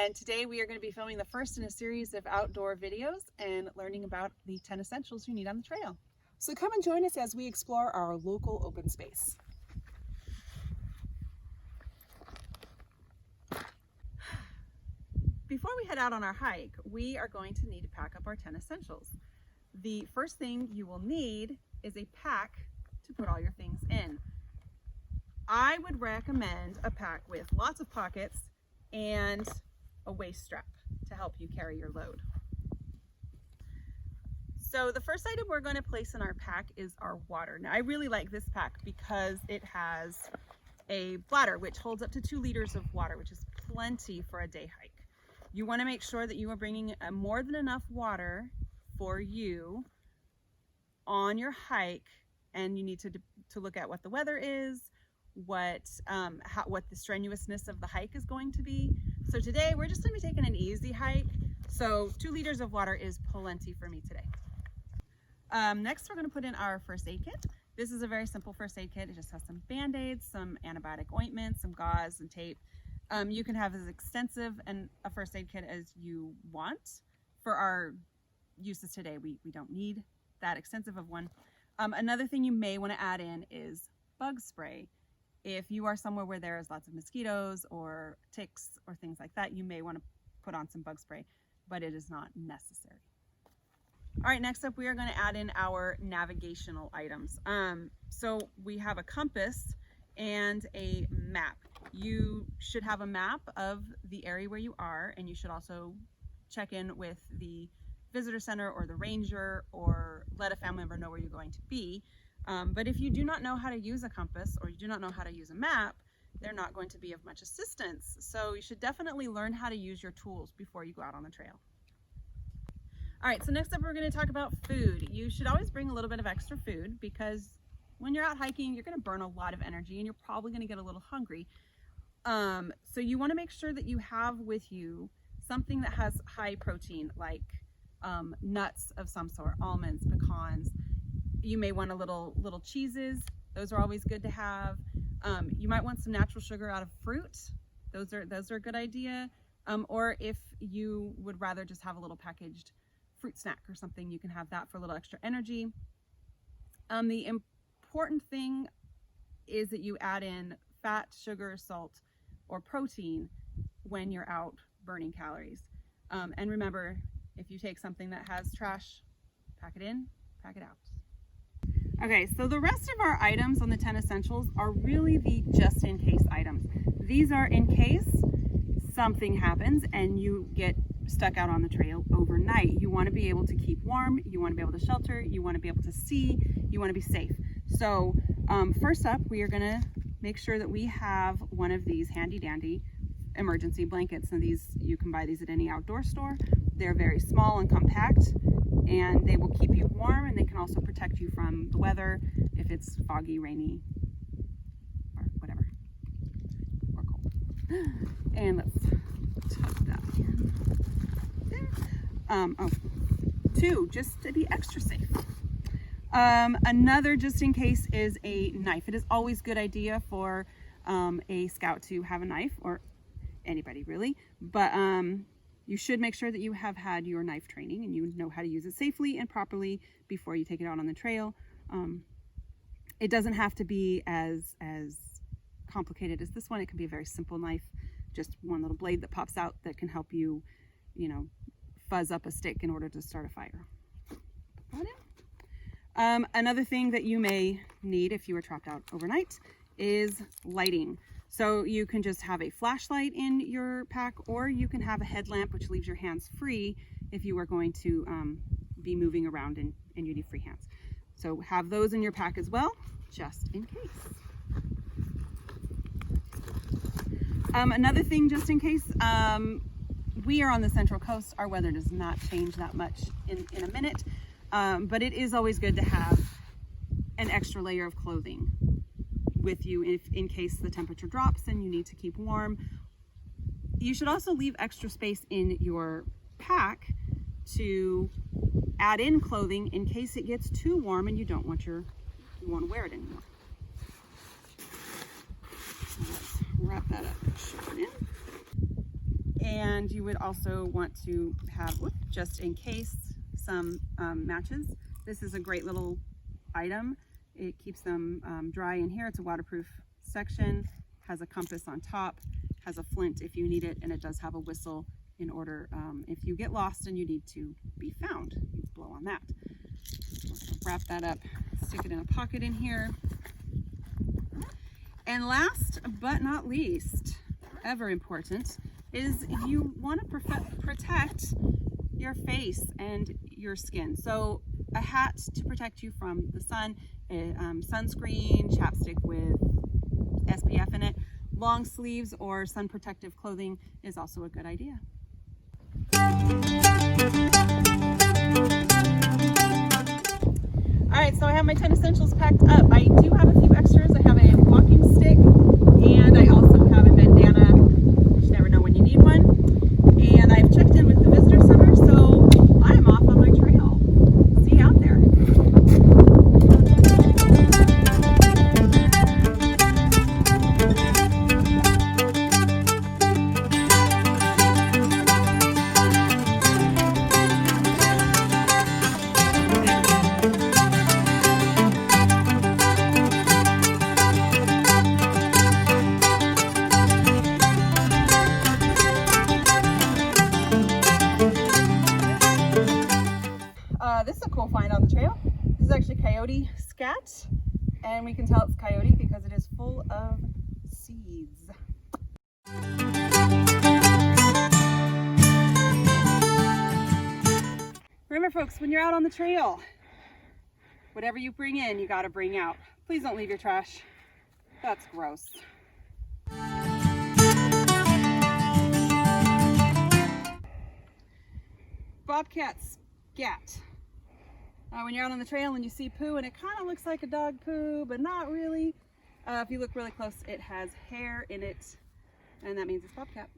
and today we are going to be filming the first in a series of outdoor videos and learning about the 10 essentials you need on the trail. So come and join us as we explore our local open space. Before we head out on our hike, we are going to need to pack up our 10 essentials. The first thing you will need is a pack to put all your things in. I would recommend a pack with lots of pockets and a waist strap to help you carry your load. So the first item we're going to place in our pack is our water. Now I really like this pack because it has a bladder which holds up to 2 liters of water, which is plenty for a day hike. You want to make sure that you are bringing more than enough water for you on your hike, and you need to look at what the weather is, what the strenuousness of the hike is going to be. So today we're just going to be taking an easy hike, so 2 liters of water is plenty for me today. Next we're going to put in our first aid kit. This is a very simple first aid kit. It just has some band-aids, some antibiotic ointment, some gauze and tape. You can have as extensive a first aid kit as you want. For our uses today, we don't need that extensive of one. Another thing you may want to add in is bug spray. If you are somewhere where there is lots of mosquitoes or ticks or things like that, you may want to put on some bug spray, but it is not necessary. All right, next up we are going to add in our navigational items. So we have a compass and a map. You should have a map of the area where you are, and you should also check in with the visitor center or the ranger, or let a family member know where you're going to be. But if you do not know how to use a compass, or you do not know how to use a map, they're not going to be of much assistance. So you should definitely learn how to use your tools before you go out on the trail. All right, so next up we're going to talk about food. You should always bring a little bit of extra food, because when you're out hiking, you're going to burn a lot of energy and you're probably going to get a little hungry. So you want to make sure that you have with you something that has high protein, like nuts of some sort, almonds, pecans. You may want a little cheeses. Those are always good to have. You might want some natural sugar out of fruit. Those are a good idea. Or if you would rather just have a little packaged fruit snack or something, you can have that for a little extra energy. The important thing is that you add in fat, sugar, salt, or protein when you're out burning calories. And remember, if you take something that has trash, pack it in, pack it out. Okay, so the rest of our items on the 10 essentials are really the just in case items. These are in case something happens and you get stuck out on the trail overnight. You want to be able to keep warm, you want to be able to shelter, you want to be able to see, you want to be safe. So first up, we are going to make sure that we have one of these handy dandy emergency blankets. And these, you can buy these at any outdoor store. They're very small and compact, and they will keep you warm, and they can also protect you from the weather if it's foggy, rainy, or whatever, or cold. And let's tuck that in there. 2, just to be extra safe. Another just in case is a knife. It is always a good idea for a scout to have a knife, or anybody really, but you should make sure that you have had your knife training and you know how to use it safely and properly before you take it out on the trail. It doesn't have to be as complicated as this one. It can be a very simple knife, just one little blade that pops out that can help you, fuzz up a stick in order to start a fire. Put that in. Another thing that you may need if you were trapped out overnight is lighting. So you can just have a flashlight in your pack, or you can have a headlamp which leaves your hands free if you are going to be moving around and you need free hands. So have those in your pack as well, just in case. Another thing just in case, we are on the Central Coast. Our weather does not change that much in a minute, but it is always good to have an extra layer of clothing with you in case the temperature drops and you need to keep warm. You should also leave extra space in your pack to add in clothing in case it gets too warm and you don't want to wear it anymore. So let's wrap that up and shove it in. And you would also want to have, just in case, some matches. This is a great little item. It keeps them dry in here. It's a waterproof section, has a compass on top, has a flint if you need it, and it does have a whistle in order if you get lost and you need to be found. You blow on that. So wrap that up, stick it in a pocket in here. And last but not least, ever important, is you want to protect your face and your skin. So a hat to protect you from the sun, sunscreen, chapstick with SPF in it, long sleeves or sun protective clothing is also a good idea. All right, so I have my 10 essentials packed up. I do have a few extras. I have a walking stick, and I also have a bandana, which you never know when you need one. And I've checked in with the visitor center, so I am off on my trail. See you out there. This is a cool find on the trail. This is actually coyote scat, and we can tell it's coyote because it is full of seeds. Remember folks, when you're out on the trail, whatever you bring in, you gotta bring out. Please don't leave your trash. That's gross. Bobcats scat. When you're out on the trail and you see poo and it kind of looks like a dog poo, but not really. If you look really close, it has hair in it, and that means it's bobcat.